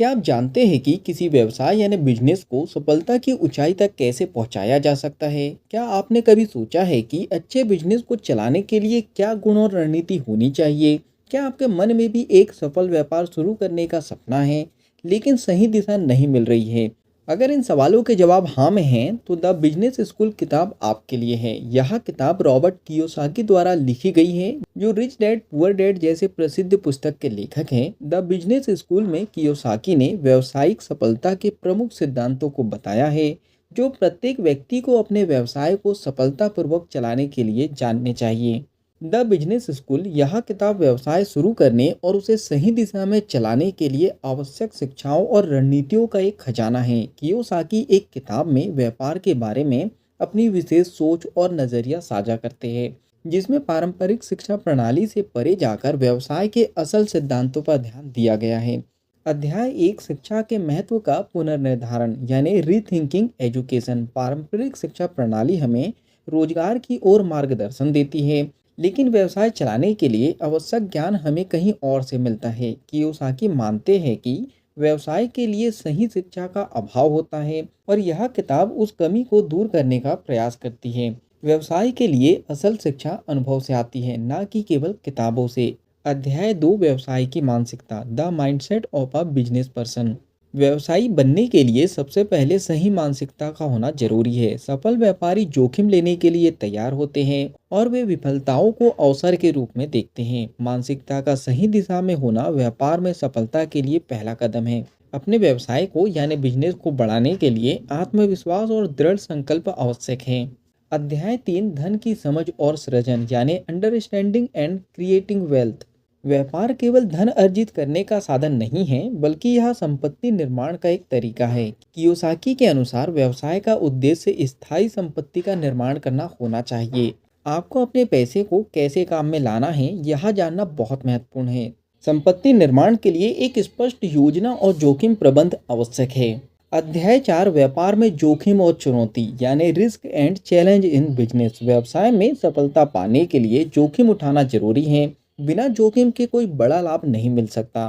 क्या आप जानते हैं कि किसी व्यवसाय यानी बिजनेस को सफलता की ऊंचाई तक कैसे पहुंचाया जा सकता है? क्या आपने कभी सोचा है कि अच्छे बिजनेस को चलाने के लिए क्या गुण और रणनीति होनी चाहिए? क्या आपके मन में भी एक सफल व्यापार शुरू करने का सपना है, लेकिन सही दिशा नहीं मिल रही है? अगर इन सवालों के जवाब हाँ में हैं, तो द बिजनेस स्कूल किताब आपके लिए है। यह किताब रॉबर्ट कियोसाकी द्वारा लिखी गई है, जो रिच डैड पुअर डैड जैसे प्रसिद्ध पुस्तक के लेखक हैं। द बिजनेस स्कूल में कियोसाकी ने व्यावसायिक सफलता के प्रमुख सिद्धांतों को बताया है, जो प्रत्येक व्यक्ति को अपने व्यवसाय को सफलतापूर्वक चलाने के लिए जानने चाहिए। द बिजनेस स्कूल यह किताब व्यवसाय शुरू करने और उसे सही दिशा में चलाने के लिए आवश्यक शिक्षाओं और रणनीतियों का एक खजाना है। कियोसाकी एक किताब में व्यापार के बारे में अपनी विशेष सोच और नज़रिया साझा करते हैं, जिसमें पारंपरिक शिक्षा प्रणाली से परे जाकर व्यवसाय के असल सिद्धांतों पर ध्यान दिया गया है। अध्याय एक, शिक्षा के महत्व का पुनर्निर्धारण यानी रीथिंकिंग एजुकेशन। पारंपरिक शिक्षा प्रणाली हमें रोजगार की ओर मार्गदर्शन देती है, लेकिन व्यवसाय चलाने के लिए आवश्यक ज्ञान हमें कहीं और से मिलता है। कियोसाकी मानते हैं कि व्यवसाय के लिए सही शिक्षा का अभाव होता है, और यह किताब उस कमी को दूर करने का प्रयास करती है। व्यवसाय के लिए असल शिक्षा अनुभव से आती है, ना कि केवल किताबों से। अध्याय दो, व्यवसाय की मानसिकता, the mindset of a business person. व्यवसायी बनने के लिए सबसे पहले सही मानसिकता का होना जरूरी है। सफल व्यापारी जोखिम लेने के लिए तैयार होते हैं, और वे विफलताओं को अवसर के रूप में देखते हैं। मानसिकता का सही दिशा में होना व्यापार में सफलता के लिए पहला कदम है। अपने व्यवसाय को यानी बिजनेस को बढ़ाने के लिए आत्मविश्वास और दृढ़ संकल्प आवश्यक है। अध्याय तीन, धन की समझ और सृजन यानी अंडरस्टैंडिंग एंड क्रिएटिंग वेल्थ। व्यापार केवल धन अर्जित करने का साधन नहीं है, बल्कि यह संपत्ति निर्माण का एक तरीका है। कियोसाकी के अनुसार व्यवसाय का उद्देश्य स्थायी संपत्ति का निर्माण करना होना चाहिए। आपको अपने पैसे को कैसे काम में लाना है, यह जानना बहुत महत्वपूर्ण है। संपत्ति निर्माण के लिए एक स्पष्ट योजना और जोखिम प्रबंध आवश्यक है। अध्याय चार, व्यापार में जोखिम और चुनौती यानी risk and challenge in business. व्यवसाय में सफलता पाने के लिए जोखिम उठाना जरूरी है। बिना जोखिम के कोई बड़ा लाभ नहीं मिल सकता।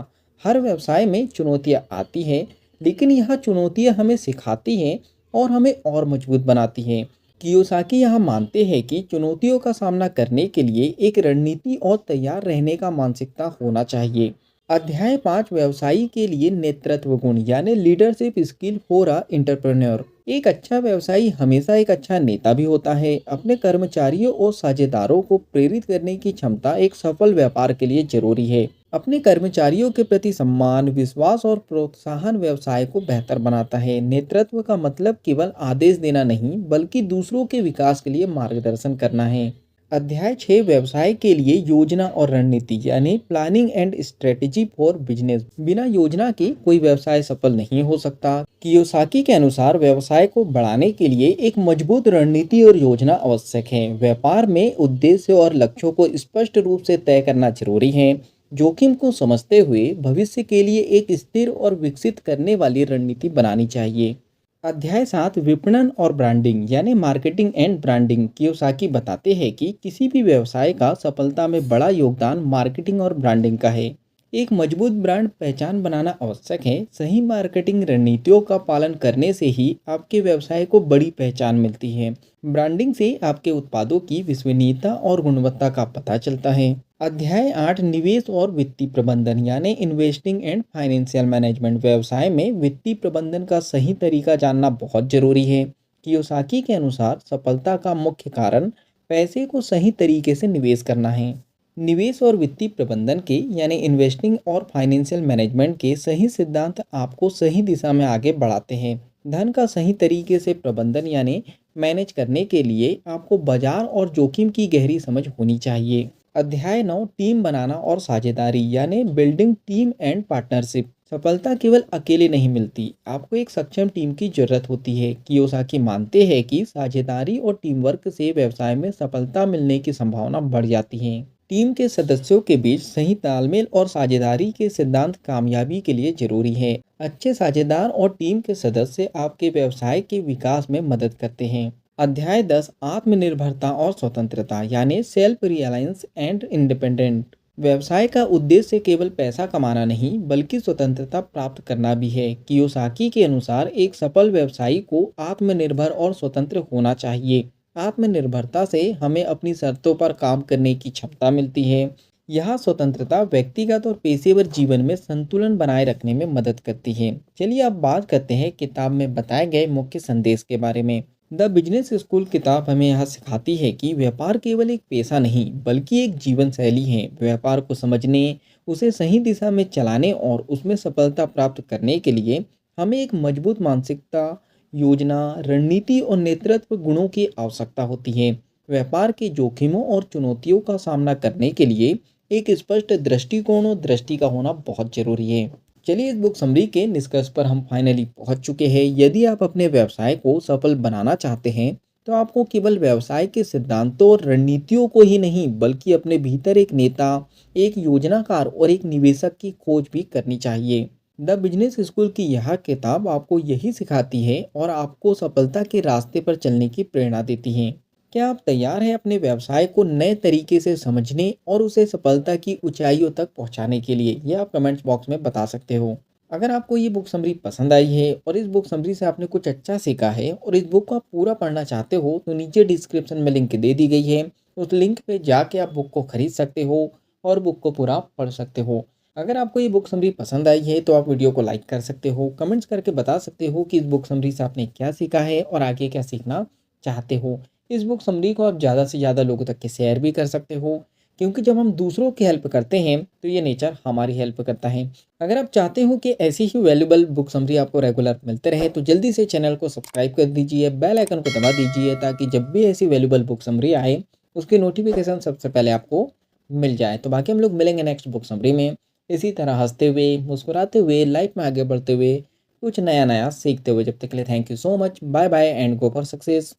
हर व्यवसाय में चुनौतियां आती हैं, लेकिन यह चुनौतियां हमें सिखाती हैं और हमें और मजबूत बनाती हैं। कियोसाकी यह मानते हैं कि चुनौतियों का सामना करने के लिए एक रणनीति और तैयार रहने का मानसिकता होना चाहिए। अध्याय पाँच, व्यवसायी के लिए नेतृत्व गुण यानी leadership skill for a entrepreneur. एक अच्छा व्यवसायी हमेशा एक अच्छा नेता भी होता है। अपने कर्मचारियों और साझेदारों को प्रेरित करने की क्षमता एक सफल व्यापार के लिए जरूरी है। अपने कर्मचारियों के प्रति सम्मान, विश्वास और प्रोत्साहन व्यवसाय को बेहतर बनाता है। नेतृत्व का मतलब केवल आदेश देना नहीं, बल्कि दूसरों के विकास के लिए मार्गदर्शन करना है। अध्याय 6, व्यवसाय के लिए योजना और रणनीति यानी planning and strategy for business. बिना योजना के कोई व्यवसाय सफल नहीं हो सकता। कियोसाकी के अनुसार व्यवसाय को बढ़ाने के लिए एक मजबूत रणनीति और योजना आवश्यक है। व्यापार में उद्देश्य और लक्ष्यों को स्पष्ट रूप से तय करना जरूरी है। जोखिम को समझते हुए भविष्य के लिए एक स्थिर और विकसित करने वाली रणनीति बनानी चाहिए। अध्याय 7, विपणन और ब्रांडिंग यानी मार्केटिंग एंड ब्रांडिंग। कियोसाकी बताते हैं कि किसी भी व्यवसाय का सफलता में बड़ा योगदान मार्केटिंग और ब्रांडिंग का है। एक मजबूत ब्रांड पहचान बनाना आवश्यक है। सही मार्केटिंग रणनीतियों का पालन करने से ही आपके व्यवसाय को बड़ी पहचान मिलती है। ब्रांडिंग से आपके उत्पादों की विश्वसनीयता और गुणवत्ता का पता चलता है। अध्याय 8, निवेश और वित्तीय प्रबंधन यानी इन्वेस्टिंग एंड फाइनेंशियल मैनेजमेंट। व्यवसाय में वित्तीय प्रबंधन का सही तरीका जानना बहुत जरूरी है। कियोसाकी के अनुसार सफलता का मुख्य कारण पैसे को सही तरीके से निवेश करना है। निवेश और वित्तीय प्रबंधन के यानी इन्वेस्टिंग और फाइनेंशियल मैनेजमेंट के सही सिद्धांत आपको सही दिशा में आगे बढ़ाते हैं। धन का सही तरीके से प्रबंधन यानी मैनेज करने के लिए आपको बाजार और जोखिम की गहरी समझ होनी चाहिए। अध्याय 9, टीम बनाना और साझेदारी यानी बिल्डिंग टीम एंड पार्टनरशिप। सफलता केवल अकेले नहीं मिलती, आपको एक सक्षम टीम की जरूरत होती है। कियोसाकी मानते हैं कि साझेदारी और टीम वर्क से व्यवसाय में सफलता मिलने की संभावना बढ़ जाती है। टीम के सदस्यों के बीच सही तालमेल और साझेदारी के सिद्धांत कामयाबी के लिए जरूरी है। अच्छे साझेदार और टीम के सदस्य आपके व्यवसाय के विकास में मदद करते हैं। अध्याय 10, आत्मनिर्भरता और स्वतंत्रता यानी सेल्फ रिलायंस एंड इंडिपेंडेंट। व्यवसाय का उद्देश्य केवल पैसा कमाना नहीं बल्कि स्वतंत्रता प्राप्त करना भी है। कियोसाकी के अनुसार एक सफल व्यवसायी को आत्मनिर्भर और स्वतंत्र होना चाहिए। आत्मनिर्भरता से हमें अपनी शर्तों पर काम करने की क्षमता मिलती है। यह स्वतंत्रता व्यक्तिगत और पेशेवर जीवन में संतुलन बनाए रखने में मदद करती है। चलिए अब बात करते हैं किताब में बताए गए मुख्य संदेश के बारे में। द बिजनेस स्कूल किताब हमें यह सिखाती है कि व्यापार केवल एक पेशा नहीं बल्कि एक जीवन शैली है। व्यापार को समझने, उसे सही दिशा में चलाने और उसमें सफलता प्राप्त करने के लिए हमें एक मजबूत मानसिकता, योजना, रणनीति और नेतृत्व गुणों की आवश्यकता होती है। व्यापार के जोखिमों और चुनौतियों का सामना करने के लिए एक स्पष्ट दृष्टिकोण और दृष्टि का होना बहुत जरूरी है। चलिए इस बुक समरी के निष्कर्ष पर हम फाइनली पहुंच चुके हैं। यदि आप अपने व्यवसाय को सफल बनाना चाहते हैं तो आपको केवल व्यवसाय के सिद्धांतों और रणनीतियों को ही नहीं बल्कि अपने भीतर एक नेता, एक योजनाकार और एक निवेशक की खोज भी करनी चाहिए। द बिजनेस स्कूल की यह किताब आपको यही सिखाती है और आपको सफलता के रास्ते पर चलने की प्रेरणा देती है। क्या आप तैयार हैं अपने व्यवसाय को नए तरीके से समझने और उसे सफलता की ऊंचाइयों तक पहुंचाने के लिए? ये आप कमेंट्स बॉक्स में बता सकते हो। अगर आपको ये बुक समरी पसंद आई है और इस बुक समरी से आपने कुछ अच्छा सीखा है और इस बुक को आप पूरा पढ़ना चाहते हो तो नीचे डिस्क्रिप्शन में लिंक दे दी गई है। उस लिंक पे जाके आप बुक को खरीद सकते हो और बुक को पूरा पढ़ सकते हो। अगर आपको ये बुक समरी पसंद आई है तो आप वीडियो को लाइक कर सकते हो, कमेंट्स करके बता सकते हो कि इस बुक समरी से आपने क्या सीखा है और आगे क्या सीखना चाहते हो। इस बुक समरी को आप ज़्यादा से ज़्यादा लोगों तक के शेयर भी कर सकते हो, क्योंकि जब हम दूसरों की हेल्प करते हैं तो ये नेचर हमारी हेल्प करता है। अगर आप चाहते हो कि ऐसी ही वैल्यूबल बुक समरी आपको रेगुलर मिलते रहे तो जल्दी से चैनल को सब्सक्राइब कर दीजिए, बेल आइकन को दबा दीजिए ताकि जब भी ऐसी वैल्यूबल बुक समरी आए उसकी नोटिफिकेशन सबसे पहले आपको मिल जाए। तो बाकी हम लोग मिलेंगे नेक्स्ट बुक समरी में, इसी तरह हंसते हुए, मुस्कुराते हुए, लाइफ में आगे बढ़ते हुए, कुछ नया नया सीखते हुए। जब तक के लिए thank you so much, bye bye and go for success.